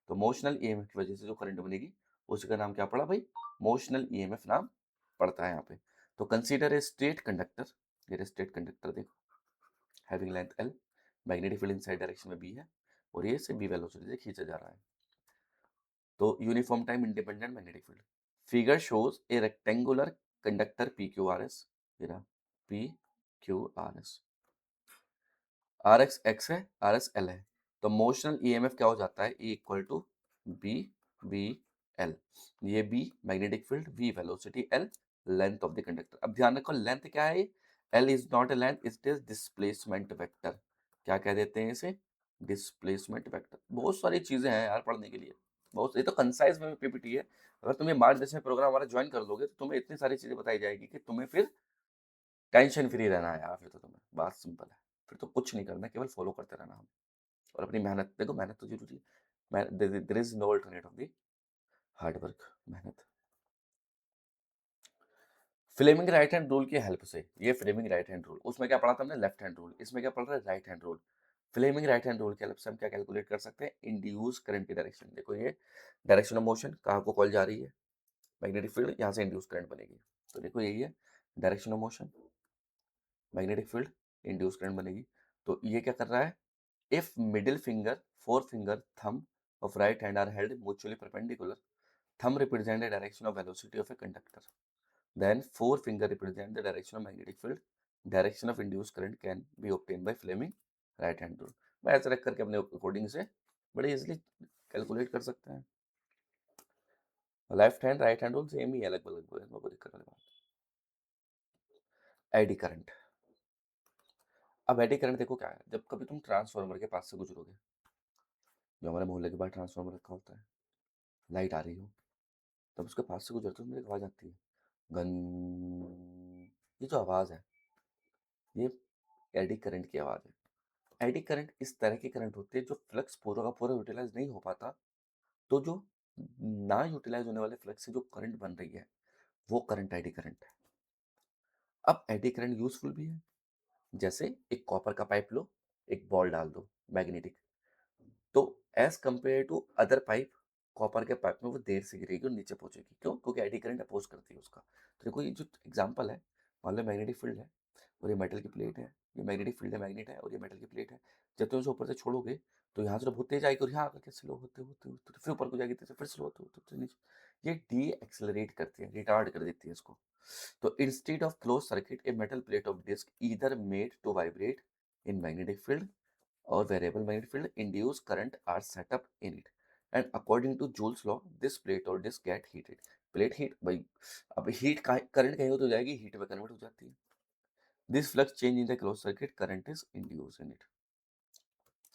तो मोशनल ईएमएफ की वजह से जो करंट बनेगी उसी का नाम क्या पड़ा भाई? मोशनल ईएमएफ नाम पड़ता है यहाँ पे। तो कंसीडर ए स्ट्रेट कंडक्टर, ये स्ट्रेट कंडक्टर देखो, having length L, magnetic field inside direction में बी है और ये से बी वेलोसिटी से खींचा जा रहा है। तो uniform time independent magnetic field. Figure shows a rectangular conductor P Q R S, P Q R S, R X X है, आर एस एल है। तो मोशनल ईएमएफ क्या हो जाता है, E equal to B V L. ये B magnetic field, V velocity, L length of the conductor. अब ध्यान रखो लेंथ क्या है, L is not a length, it is displacement vector. क्या कह देते हैं इसे, डिस्प्लेसमेंट वेक्टर। बहुत सारी चीजें हैं यार पढ़ने के लिए, बहुत, ये तो कंसाइज में पीपीटी है। अगर तुम्हें मार्गदर्शन प्रोग्राम हमारा ज्वाइन कर लोगे तो तुम्हें इतनी सारी चीजें बताई जाएगी कि तुम्हें फिर टेंशन फ्री रहना है यार। फिर तो तुम्हें बात सिंपल है, फिर तो कुछ नहीं करना, केवल फॉलो करते रहना हम। और अपनी मेहनत, देखो मेहनत तो जरूरी है, there is no alternate of the hard work, मेहनत। फ्लेमिंग राइट हैंड रूल की हेल्प से, ये फ्लेमिंग राइट हैंड रूल, उसमें क्या पढ़ा था हमने, लेफ्ट हैंड रूल, इसमें क्या पढ़ रहा है, right hand rule. Fleming right hand rule की हेल्प से हम क्या कैलकुलेट कर सकते हैं, इंड्यूस करंट की डायरेक्शन। देखो ये डायरेक्शन ऑफ मोशन, कहाँ को कॉल जा रही है, मैग्नेटिक फील्ड, यहाँ से इंड्यूस करंट बनेगी। तो देखो यही है direction of motion, magnetic field, induce current बनेगी। तो ये क्या कर रहा है, if middle finger, four finger, thumb of right hand are held mutually perpendicular, thumb represent the direction of velocity of a conductor, then forefinger represent the direction of magnetic field, direction of induced current can be obtained by Fleming right hand rule। मैं ऐसे रख करके अपने according से बड़े easily calculate कर सकते हैं। Left hand right hand rule same ही है, अलग अलग, कोई दिक्कत वाली बात। Eddy current. अब एडी करंट देखो क्या है, जब कभी तुम ट्रांसफार्मर के पास से गुजरोगे, जो हमारे मोहल्ले के बाहर ट्रांसफार्मर रखा होता है, लाइट आ रही हो, तब उसके पास से गुजरते हो, मेरी आवाज आती है, गन। ये जो आवाज है, ये एडी करंट की आवाज है। एडी करंट इस तरह की करंट होती है जो फ्लक्स पूरा का पूरा यूटिलाइज नहीं हो पाता, तो जो ना यूटिलाइज होने वाले फ्लक्स से जो करंट बन रही है, वो करंट एडी करंट है। अब एडी करंट यूजफुल भी है, जैसे एक कॉपर का पाइप लो, एक बॉल डाल दो मैग्नेटिक, तो as compare to other pipe, copper के पाइप में वो देर से गिरेगी और नीचे पहुंचेगी। क्यों, क्योंकि एडी करंट अपोज करती है उसका। तो देखो ये जो एग्जांपल है, मान लो मैग्नेटिक फील्ड है और ये मेटल की प्लेट है, ये मैग्नेटिक फील्ड है, मैग्नेट है, और ये मेटल की प्लेट है। जब तुम इसे ऊपर से छोड़ोगे तो यहाँ से तो बहुत तेज आएगी और यहाँ आकर के स्लो होते होते होते फिर ऊपर को जाएगी, तो फिर स्लो होते होते होते नीचे। ये डी एक्सेलरेट करती है, रिटार्ड कर देती है इसको। तो instead of close circuit, a metal plate of disc either made to vibrate in magnetic field or variable magnetic field induced current are set up in it, and according to Joule's law this plate or disk get heated। Plate heat भाई, अब heat का current कहीं हो तो जाएगी, heat में convert हो जाती है। This flux change in the close circuit current is induce in it.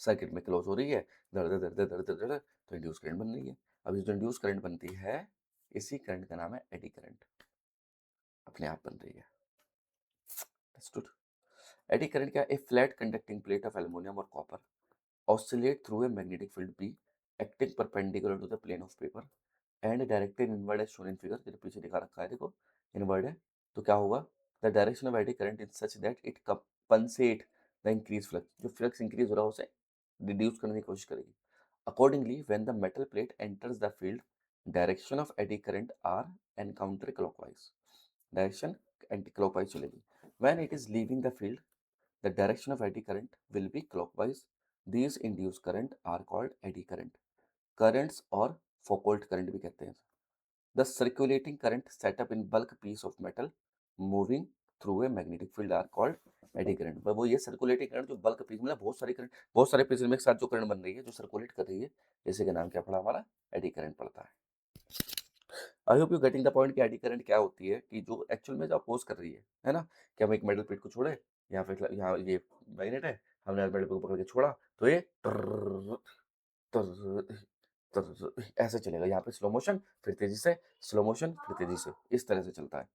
Circuit में क्लोज हो रही है, धड़ धड़ धड़ धड़ धड़ धड़, तो इंड्यूस करंट बन रही है। अब ये जो इंड्यूस करंट बनती है, इसी करंट का नाम है एडी करंट, अपने आप बन रही है। अंडरस्टूड। एडी करंट क्या, a flat conducting plate of aluminium और copper oscillate through a magnetic field B acting perpendicular to the plane of paper and directed inward as shown in figure। जो पीछे दिखा रखा है देखो, इनवर्ड है, तो क्या होगा, the direction of eddy current is such that it compensate the increase flux. जो फ्लक्स इंक्रीज हो रहा है उसे रिड्यूस करने की कोशिश करेगी। Accordingly when the metal plate enters the field, direction of eddy current are encounter clockwise, direction anti clockwise चलेगी। When it is leaving the field, the direction of eddy current will be clockwise। These induced current are called eddy current। Currents और Foucault current भी कहते हैं। The circulating current set up in bulk piece of metal moving through a magnetic field are called eddy current। वो ये circulating current जो bulk piece, मतलब बहुत सारी करंट, बहुत सारे पीस में एक साथ जो करंट बन रही है, जो सर्कुलेट कर रही है, इसी का नाम क्या पड़ा हमारा, एडी करंट पड़ता है। I hope you getting the point कि एडी करंट क्या होती है, कि जो एक्चुअल में जो अपोज कर रही है ना, कि हम एक मेटल प्लेट को छोड़े, यहाँ पे यहाँ ये मैग्नेट है, हमने मेटल को पकड़ के छोड़ा तो ये ट्रररर, ट्रररर, ट्रररर ऐसे चलेगा। यहाँ पे स्लो मोशन, फिर तेजी से, स्लो मोशन, फिर तेजी से, इस तरह से चलता है।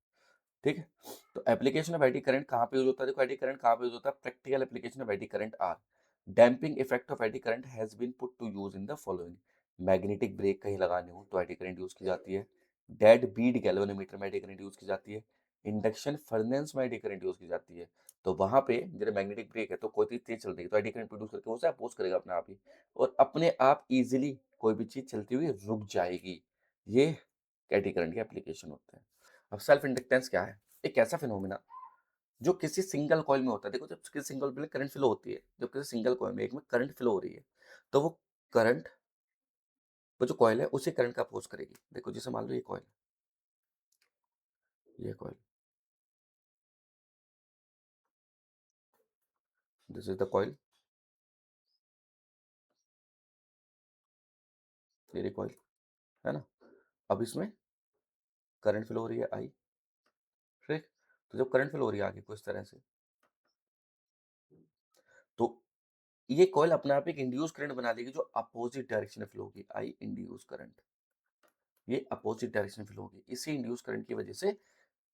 ठीक है, तो एप्लीकेशन ऑफ एडी करंट कहाँ पे यूज होता है, देखो एडी करंट कहाँ पे यूज होता है, practical application of eddy current are, damping effect of eddy current has been put to use in the following. Magnetic brake कहीं लगानी हो तो एडी करंट यूज की जाती है, डेड बीड गैल्वेनोमीटर में एडी करंट यूज की जाती है, इंडक्शन फर्नेस में एडी करंट यूज की जाती है। तो वहां पे जब मैग्नेटिक ब्रेक है तो कोई चीज तेज चल रही है तो एडी करंट प्रोड्यूस करके वो अपोज करेगा अपने आप ही, और अपने आप इजीली कोई भी चीज चलती हुई रुक जाएगी। ये एडी करंट के एप्लीकेशन होते हैं। अब सेल्फ इंडक्टेंस क्या है, एक ऐसा फिनोमिना जो किसी सिंगल कॉइल में होता है। देखो जब किसी सिंगल में करंट फ्लो होती है, जब किसी सिंगल कॉइल में एक में करंट फ्लो हो रही है, तो वो करंट, वो जो कॉइल है उसी करंट का अपोज करेगी। देखो जैसे मान लो ये कॉइल, ये coil, this is the coil, ये रही कॉइल, है ना? अब इसमें करंट फ्लो हो रही है I, ठीक? तो जब करंट फ्लो हो रही है आगे को इस तरह से, तो ये कॉइल अपने आप एक इंड्यूस करंट बना देगी जो अपोजिट डायरेक्शन में फ्लो होगी। I इंड्यूस करंट, ये अपोजिट डायरेक्शन में फ्लो होगी। इसी इंड्यूस करंट की वजह से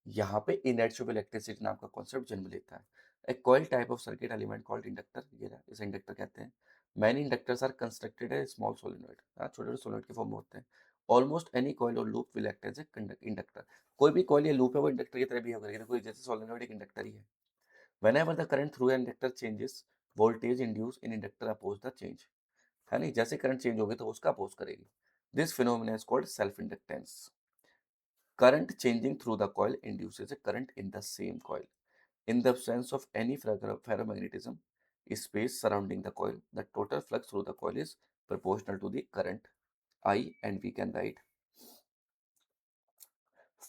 यहाँ पे इनर्शियल इलेक्ट्रिसिटी नाम का कॉन्सेप्ट जन्म लेता है। A coil type of circuit element called inductor, ये रहा, इसे इंडक्टर कहते हैं। मैनी इंडक्टर्स आर कंस्ट्रक्टेड है स्मॉल सोलेनॉइड, हाँ छोटे छोटे सोलेनॉइड के फॉर्म में होते हैं। ऑलमोस्ट एनी कॉइल और loop will act as a inductor, कोई भी कॉइल या लूप है वो इंडक्टर की तरह बिहेव करेगी, कोई जैसे सोलेनॉइड एक इंडक्टर ही है। whenever the current through an inductor changes, voltage induced in inductor oppose the change, है नहीं, जैसे करंट चेंज होगी तो उसका अपोज करेगी। This phenomena is called self inductance. Current changing through the coil induces a current in the same coil. In the absence of any ferromagnetism space surrounding the coil, the total flux through the coil is proportional to the current I, and we can write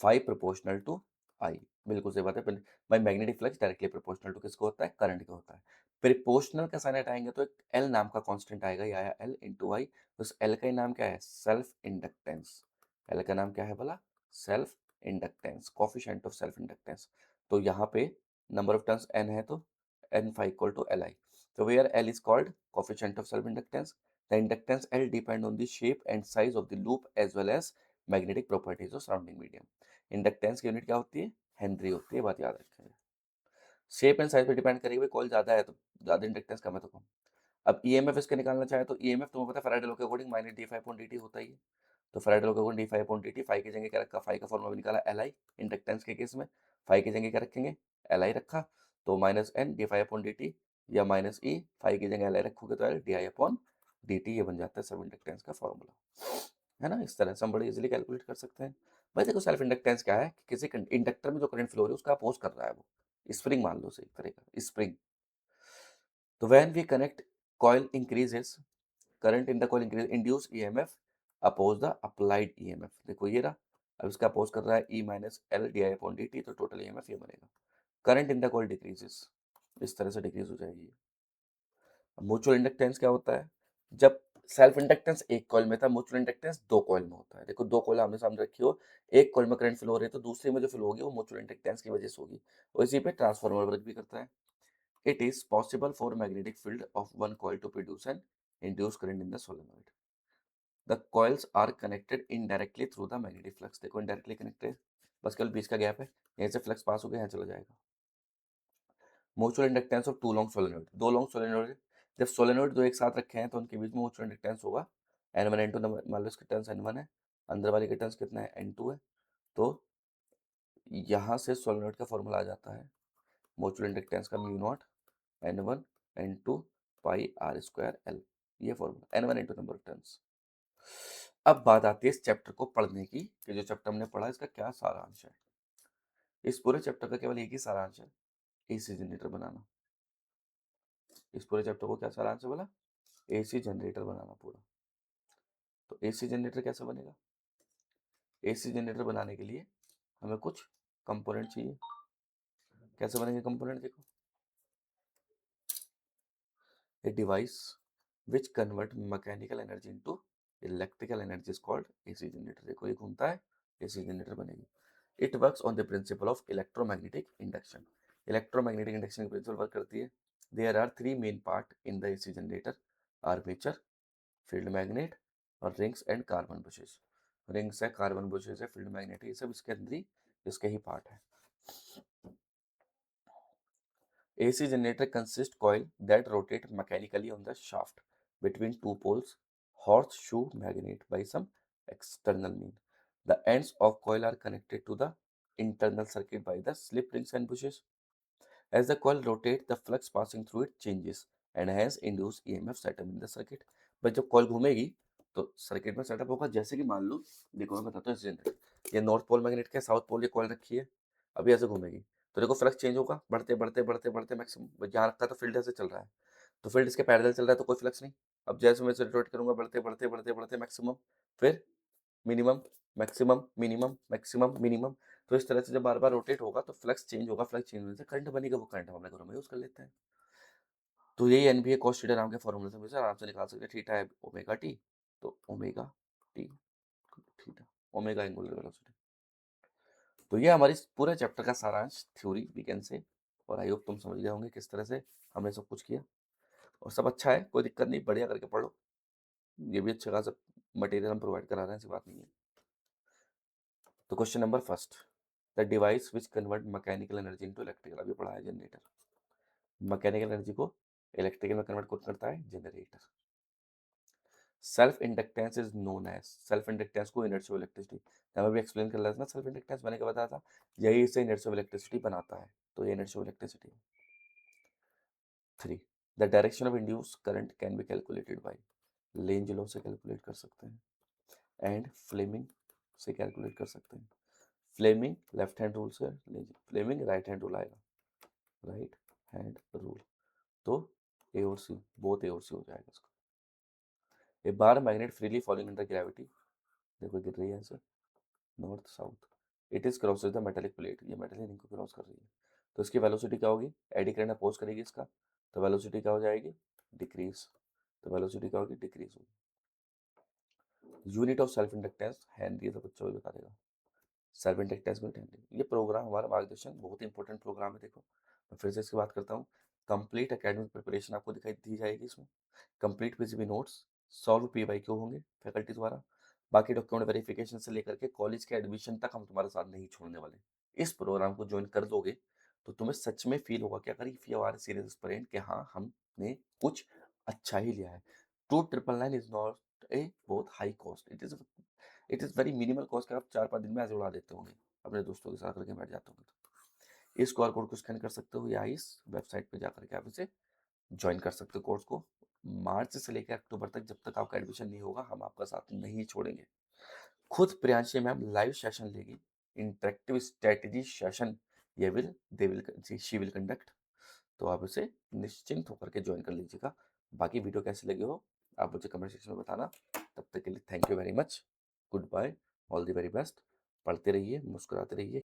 phi proportional to I। बिल्कुल सही बात है। By magnetic flux directly proportional to किसको होता है? Current को होता है। प्रोपोर्शनल का साइन हटाएंगे तो एक L नाम का कांस्टेंट आएगा, ये आया L इंटू आई। उस L का ही नाम क्या है? Self inductance. L का नाम क्या है बोला? Self inductance, coefficient of self inductance. तो यहाँ पे नंबर ऑफ टर्न्स n है तो n phi equal to Li। तो where L is called coefficient of self inductance, the inductance L depend on the shape and size of the loop as well as magnetic properties of surrounding medium. Inductance की unit क्या होती है? Henry होती है, बात याद रखेंगे। Shape and size पे डिपेंड करेगी, भाई कॉइल ज्यादा है तो ज्यादा इंडक्टेंस, कम है तो कम। अब ईएमएफ इसके निकालना चाहे तो ईएमएफ तुम्हें पता है फैराडे लॉ के according minus d phi upon D t होता ही है। तो फैराडे लॉ के according d phi upon D t, phi की जगह क्या रखा? फाइव का फॉर्मूला भी निकाला एल आई। इंडक्टेंस के केस में फाइव की जगह क्या रखेंगे? एल आई रखा, तो minus N d phi upon D t, या माइनस ई, फाइव की जगह एल आई रखोगे तो L D I upon D T, ये बन जाता है सब इंडक्टेंस का फॉर्मूला, है ना? इस तरह से हम बड़े इजीली कैलकुलेट कर सकते हैं। भाई देखो सेल्फ इंडक्टेंस क्या है कि किसी इंडक्टर में जो करंट फ्लो हो रही है उसका अपोज कर रहा है वो, स्प्रिंग मान लो सही तरह का स्प्रिंग। तो when we connect coil increases, current in the coil increase, induce EMF oppose the applied EMF. देखो ये रहा, अब इसका अपोज कर रहा है E minus L D I upon D T, तो टोटल ईएमएफ ये बनेगा। Current in the coil decreases, इस तरह से डिक्रीज हो जाएगी। म्यूचुअल इंडक्टेंस क्या होता है? जब सेल्फ इंडक्टेंस एक कॉइल में था, म्यूचुअल इंडक्टेंस दो कॉइल में होता है। देखो दो कॉइल आमने सामने रखी हो, एक कॉइल में करंट फ्लो हो रही है तो दूसरे में जो फ्लो होगी वो म्यूचुअल इंडक्टेंस की वजह से होगी। और इसी पे ट्रांसफार्मर वर्क भी करता है। It is possible for magnetic field of one coil to produce an induce current in the solenoid. The coils are connected indirectly through the magnetic flux. देखो इनडायरेक्टली कनेक्टेड, बस केवल बीच का गैप है, यहीं से फ्लक्स पास हो गया, यहाँ चला जाएगा। Mutual inductance of two long solenoid, दो लॉन्ग सोलेनोइड, जब सोलेनोइड दो एक साथ रखे हैं तो उनके बीच में म्यूचुअल इंडक्टेंस होगा N1 N2, मान लो इसके टर्न्स N1 है, अंदर वाले के टर्न्स कितना है? N2 है। तो यहाँ से सोलेनोइड का फॉर्मूला आ जाता है म्यूचुअल इंडक्टेंस का, mu naught N1 N2 pi R square L, ये formula N1 N2 number of turns. अब बात आती है इस चैप्टर को पढ़ने की कि जो चैप्टर हमने पढ़ा इसका क्या सारांश है। इस पूरे चैप्टर का केवल एक ही सारांश है, एसी जनरेटर बनाना। इस पूरे चैप्टर को क्या सारांश है बोला? एसी जनरेटर बनाना पूरा। तो एसी जनरेटर कैसे बनेगा? एसी जनरेटर बनाने के लिए हमें कुछ कंपोनेंट चाहिए। कैसे बनेंगे कंपोनेंट? देखो, a device which convert mechanical energy into electrical energy is called AC generator. देखो ये घूमता है, एसी जनरेटर बनेगी। It works on the principle of electromagnetic induction. Electromagnetic induction की प्रिंसिपल वर्क करती है। There are three main part in the AC generator: armature, field magnet और rings and carbon brushes. Rings है, carbon brushes है, field magnet है, ये सब इसके अंदर ही, इसके ही पार्ट है। AC generator consists coil that rotate mechanically on the shaft between two poles, horseshoe magnet by some external mean. The ends of coil are connected to the internal circuit by the slip rings and bushes. As the coil rotates, the flux passing through it changes and hence induce EMF setup in the circuit. बस जब coil घूमेगी तो circuit में setup होगा। जैसे कि मान लो, देखो मैं बताता हूँ, जनरेटर ये नॉर्थ पोल मैग्नेट के साउथ पोल ये कॉइल रखी है, अभी ऐसे घूमेगी तो देखो फ्लक्स चेंज होगा, बढ़ते बढ़ते बढ़ते बढ़ते मैक्सिमम यहाँ रखा है तो फील्ड ऐसे चल रहा है, तो फील्ड इसके पैरेलल चल रहा है तो कोई फ्लक्स नहीं। अब जैसे मैं इसे रोटेट करूंगा बढ़ते बढ़ते बढ़ते बढ़ते मैक्सिमम, फिर minimum, maximum, minimum, maximum, minimum. तो इस तरह से जब बार बार रोटेट होगा तो फ्लक्स चेंज होगा, फ्लक्स चेंज होने से करंट बनेगा, वो करंट हम अपने घरों में यूज कर लेते हैं। तो यही एनबीए कॉस थीटा नाम के फॉर्मूले से मुझे आराम से निकाल सकते हैं। थीटा है ओमेगा टी, तो omega T theta, omega angular velocity. तो ये हमारी पूरे चैप्टर का सारांश, थ्योरी वी कैन से। और आई होप तुम समझ गए होंगे किस तरह से हमने सब कुछ किया। और सब अच्छा है, कोई दिक्कत नहीं, बढ़िया करके पढ़ो। ये भी अच्छा खासा मटेरियल हम प्रोवाइड करा रहे हैं, ऐसी बात नहीं है। तो question number first, the device which convert mechanical energy into electrical, अभी पढ़ा है जनरेटर। मैकेनिकल एनर्जी को इलेक्ट्रिकल में कन्वर्ट कौन करता है? Generator. Self inductance is known as, self inductance को इनर्शियल इलेक्ट्रिसिटी, मैं भी एक्सप्लेन कर रहा था ना सेल्फ इंडक्टेंस, मैंने क्या बताया था, यही इसे इनर्शियल इलेक्ट्रिसिटी बनाता है, तो ये inertial electricity. 3, the direction of induce current can be calculated by, Lenz law से कैलकुलेट कर सकते हैं, एंड फ्लेमिंग से कैलकुलेट कर सकते हैं। फ्लेमिंग लेफ्ट हैंड रूल से, फ्लेमिंग राइट हैंड रूल आएगा, राइट हैंड रूल। तो ए और सी, बोथ ए और सी हो जाएगा इसका। A bar magnet freely falling under gravity, देखो गिर रही है ऐसे north south, it is crosses the metallic plate, ये मेटेलिक रिंग को क्रॉस कर रही है, तो इसकी वेलोसिटी क्या होगी? एडी करंट अपोज करेगी इसका, तो वेलोसिटी क्या हो जाएगी? डिक्रीज। तो वेलोसिटी क्या होगी? डिक्रीज होगी। Unit of self inductance Henry, तो बच्चों को बता देगा। सेल्फ इंडक्टेंस मिनट हेनरी, ये प्रोग्राम हमारा मार्गदर्शन बहुत इंपॉर्टेंट प्रोग्राम है। देखो मैं फिर से इसकी बात करता हूँ, कंप्लीट एकेडमिक प्रिपरेशन आपको दिखाई दी जाएगी इसमें, complete PCB notes, solve PYQ होंगे फैकल्टी द्वारा, बाकी डॉक्यूमेंट वेरिफिकेशन से लेकर के कॉलेज के एडमिशन तक हम तुम्हारे साथ नहीं छोड़ने वाले। इस प्रोग्राम को ज्वाइन कर दोगे तो तुम्हें सच में फील होगा कि अगर if you are serious aspirant कि हाँ हमने कुछ अच्छा ही लिया है। 2999 इज नॉट ए बहुत high cost, it is very minimal cost, आप 4-5 दिन में ऐसे उड़ा देते होंगे, अपने दोस्तों के साथ करके बैठ जाते होंगे। तो इस QR कोड को स्कैन कर सकते हो या इस वेबसाइट पे जाकर के आप इसे ज्वाइन कर सकते हो कोर्स को। मार्च से लेकर अक्टूबर तक, जब तक आपका एडमिशन नहीं होगा हम आपका साथ नहीं छोड़ेंगे। खुद प्रियांशी मैम लाइव सेशन लेगी, इंटरेक्टिव स्ट्रेटेजी सेशन, ये will they will she will conduct, तो आप इसे निश्चिंत होकर के ज्वाइन कर लीजिएगा। बाकी वीडियो कैसी लगी हो आप मुझे कमेंट सेक्शन में बताना। तब तक के लिए thank you very much, goodbye, all the very best. पढ़ते रहिए, मुस्कुराते रहिए।